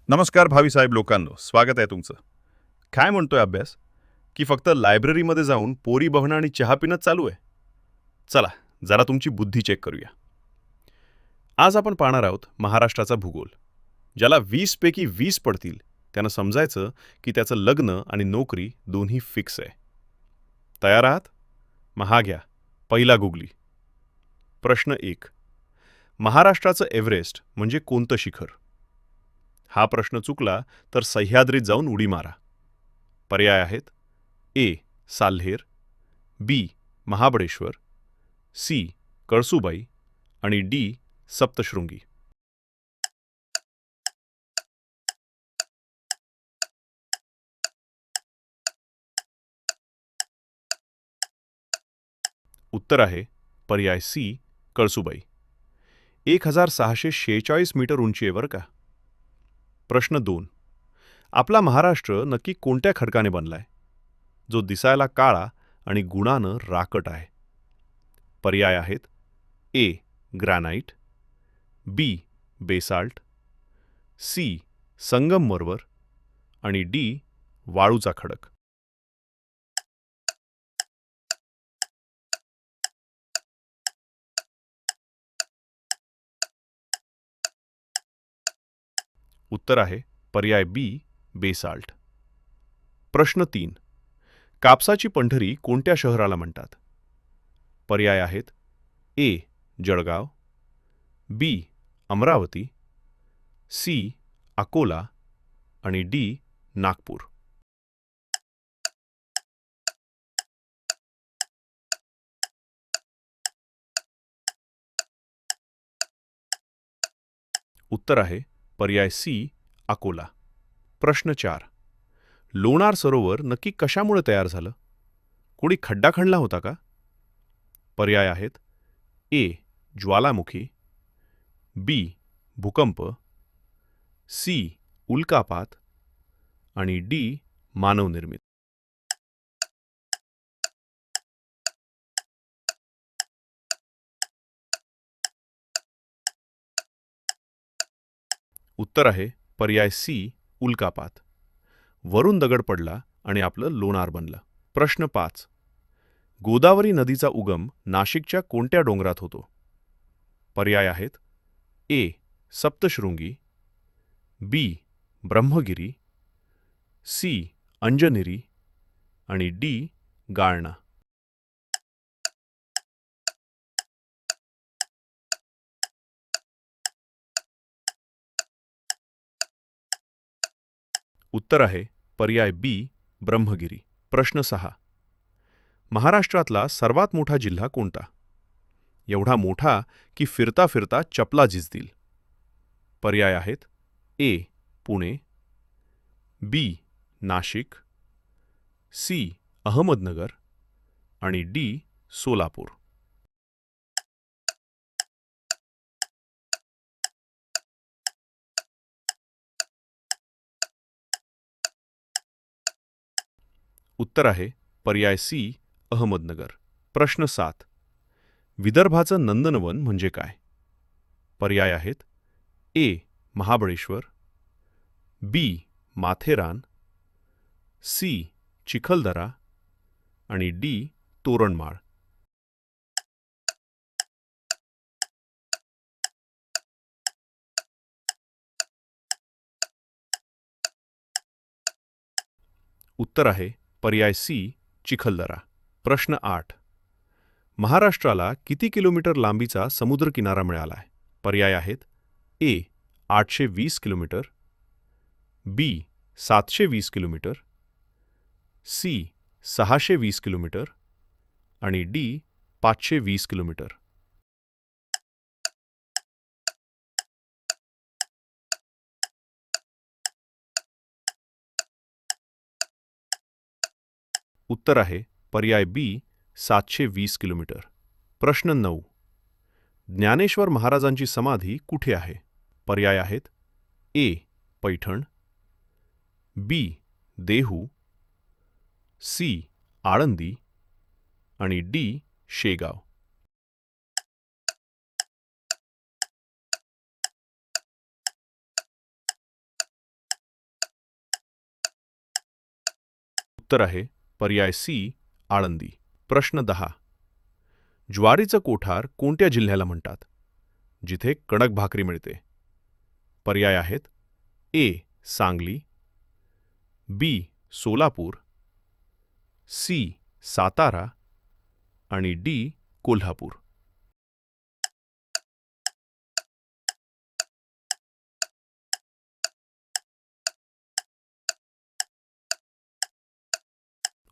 नमस्कार भावी साहेब लोकांनो, स्वागत आहे तुमचं. काय म्हणतोय अभ्यास? की फक्त लायब्ररीमध्ये जाऊन पोरी बघणं आणि चहा पिणं चालू आहे? चला, जरा तुमची बुद्धी चेक करूया. आज आपण पाहणार आहोत महाराष्ट्राचा भूगोल. ज्याला 20 पैकी 20 पडतील, त्यानं समजायचं की त्याचं लग्न आणि नोकरी दोन्ही फिक्स आहे. तयार आहात? मग घ्या, पहिला गुगली. प्रश्न 1. महाराष्ट्राचं एव्हरेस्ट म्हणजे कोणतं शिखर? हा प्रश्न चुकला तर सह्याद्रीत जाऊन उडी मारा. पर्याय आहेत: ए. साल्हेर, बी. महाबळेश्वर, सी. कळसुबाई आणि डी. सप्तशृंगी. उत्तर आहे पर्याय सी. कळसुबाई. 1646 मीटर उंची आहे बरं का. प्रश्न 2. आपला महाराष्ट्र नक्की कोणत्या खडकाने बनलाय, जो दिसायला काळा आणि गुणानं राकट आहे? पर्याय आहेत: A. Granite, B. Basalt, C. संगमरवर आणि डी. वाळूचा खडक. उत्तर आहे पर्याय बी. बेसाल्ट. प्रश्न 3. कापसाची पंढरी कोणत्या शहराला म्हणतात? पर्याय आहेत: ए. जळगाव, बी. अमरावती, सी. अकोला आणि डी. नागपूर. उत्तर आहे पर्याय सी. अकोला. प्रश्न 4. लोणार सरोवर नक्की कशामुळे तयार झालं? कोणी खड्डा खणला होता का? पर्याय आहेत: ए. ज्वालामुखी, बी. भूकंप, सी. उल्कापात आणि डी. मानवनिर्मित. उत्तर आहे पर्याय सी. उल्कापात. वरून दगड पडला आणि आपलं लोणार बनलं. प्रश्न 5. गोदावरी नदीचा उगम नाशिकच्या कोणत्या डोंगरात होतो? पर्याय आहेत: ए. सप्तशृंगी, बी. ब्रह्मगिरी, सी. अंजनेरी आणि डी. गाळणा. उत्तर आहे पर्याय बी. ब्रह्मगिरी. प्रश्न 6. महाराष्ट्रातला सर्वात मोठा जिल्हा कोणता? एवढा मोठा की फिरता फिरता चपला झिजतील. पर्याय आहेत: ए. पुणे, बी. नाशिक, सी. अहमदनगर आणि डी. सोलापूर. उत्तर आहे पर्याय सी. अहमदनगर. प्रश्न 7. विदर्भाचं नंदनवन म्हणजे काय? पर्याय आहेत: ए. महाबळेश्वर, बी. माथेरान, सी. चिखलदरा आणि डी. तोरणमाळ. उत्तर आहे पर्याय सी. चिखलदरा. प्रश्न 8. महाराष्ट्राला किती किलोमीटर लांबीचा समुद्रकिनारा मिळाला आहे? पर्याय आहेत: ए. 820 किलोमीटर, बी. 720 किलोमीटर, सी. 620 किलोमीटर आणि डी. 520 किलोमीटर. उत्तर आहे पर्याय बी. 720 किलोमीटर. प्रश्न 9. ज्ञानेश्वर महाराजांची समाधी कुठे आहे? पर्याय आहेत: ए. पैठण, बी. देहू, सी. आळंदी आणि डी. शेगाव. उत्तर आहे पर्याय सी आळंदी. प्रश्न 10. ज्वारीचं कोठार कोणत्या जिल्ह्याला म्हणतात जिथे कडक भाकरी मिळते? पर्याय आहेत ए सांगली, बी सोलापूर, सी सातारा आणि डी कोल्हापूर.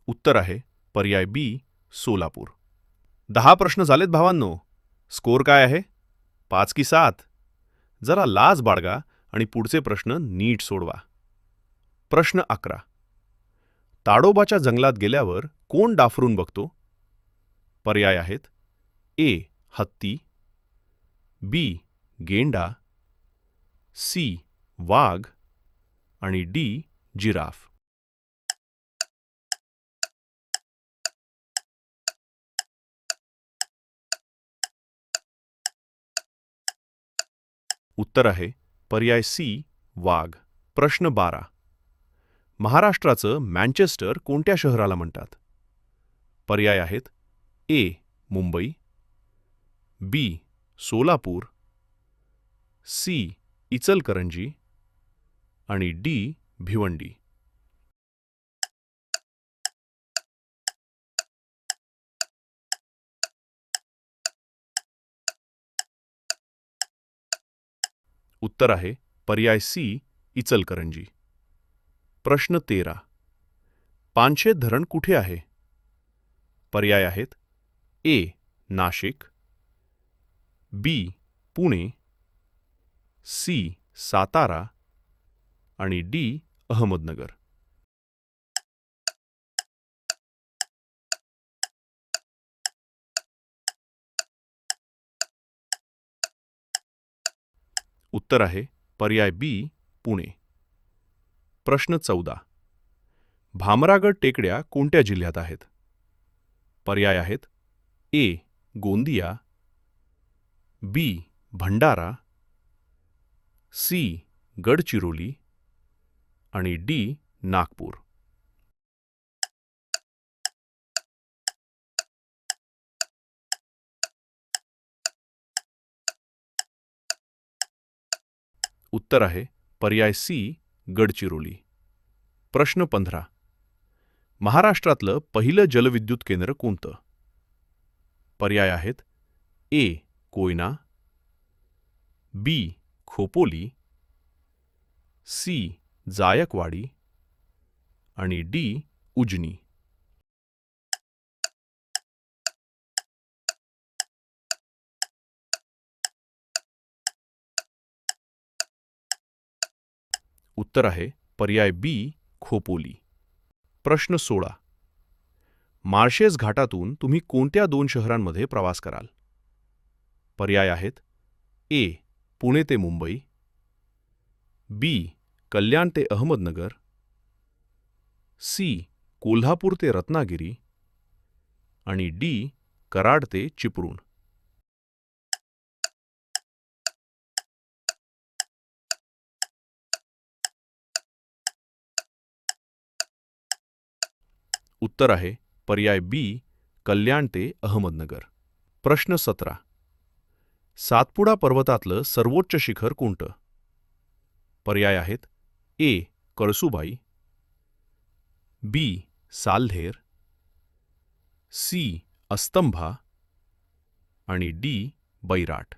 उत्तर आहे पर्याय बी सोलापूर. 10 प्रश्न झालेत भावांनो. स्कोअर काय आहे? 5 की 7? जरा लाज बाळगा आणि पुढचे प्रश्न नीट सोडवा. प्रश्न 11. ताडोबाच्या जंगलात गेल्यावर कोण डाफरून बघतो? पर्याय आहेत ए हत्ती, बी गेंडा, सी वाघ आणि डी जिराफ. उत्तर आहे पर्याय सी वाघ. प्रश्न 12. महाराष्ट्राचं मँचेस्टर कोणत्या शहराला म्हणतात? पर्याय आहेत ए मुंबई, बी सोलापूर, सी इचलकरंजी आणि डी भिवंडी. उत्तर आहे पर्याय सी इचलकरंजी. प्रश्न 13. पानशेत धरण कुठे आहे? पर्याय आहेत ए नाशिक, बी पुणे, सी सातारा आणि डी अहमदनगर. उत्तर आहे पर्याय बी पुणे. प्रश्न 14. भामरागड टेकड्या कोणत्या जिल्ह्यात आहेत? पर्याय आहेत ए गोंदिया, बी भंडारा, सी गडचिरोली आणि डी नागपूर. उत्तर आहे पर्याय सी गडचिरोली. प्रश्न 15. महाराष्ट्रातलं पहिलं जलविद्युत केंद्र कोणतं? पर्याय आहेत ए कोयना, बी खोपोली, सी जायकवाडी आणि डी उजनी. उत्तर आहे पर्याय बी खोपोली. प्रश्न 16. माळशेज घाटातून तुम्ही कोणत्या 2 शहरांमध्ये प्रवास कराल? पर्याय आहेत ए पुणे ते मुंबई, बी कल्याण ते अहमदनगर, सी कोल्हापूर ते रत्नागिरी आणि डी कराड ते चिपळूण. उत्तर आहे पर्याय बी कल्याण ते अहमदनगर. प्रश्न 17. सातपुडा पर्वतातलं सर्वोच्च शिखर कोणतं? पर्याय आहेत ए कळसुबाई, बी साल्हेर, सी अस्तंभा आणि डी बैराट.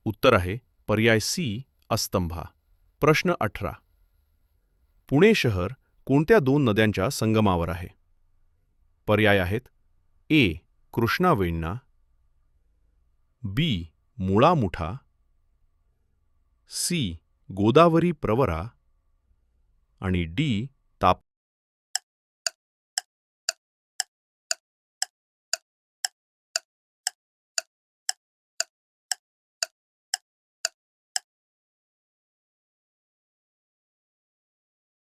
उत्तर आहे पर्याय सी अस्तंभा. प्रश्न 18. पुणे शहर कोणत्या 2 नद्यांच्या संगमावर आहे? पर्याय आहेत ए कृष्णा वेण्णा, बी मुळा मुठा, सी गोदावरी प्रवरा आणि डी ताप.